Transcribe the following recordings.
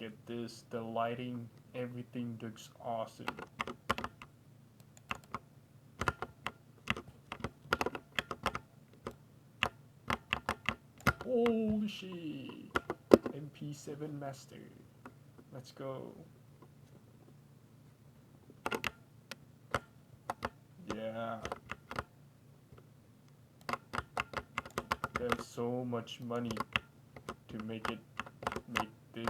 Look at this, the lighting, everything looks awesome. Holy shit! MP7 Master. Let's go. Yeah. There's so much money to make this.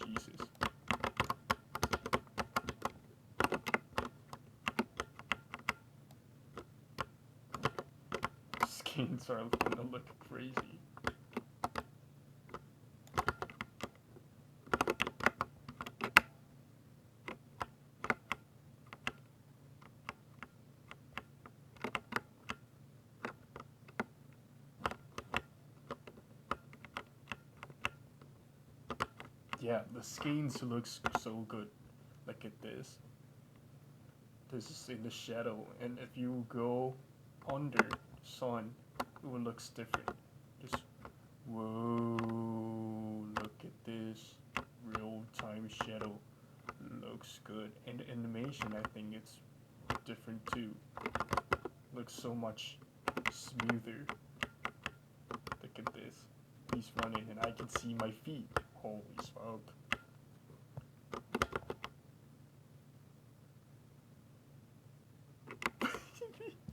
Jesus. Skins are gonna look crazy. Yeah, the skins looks so good. Look at this. This is in the shadow, and if you go under sun, it will look different. Just whoa! Look at this real time shadow. Looks good, and the animation I think it's different too. Looks so much smoother. Look at this. He's running, and I can see my feet. Holy smoke!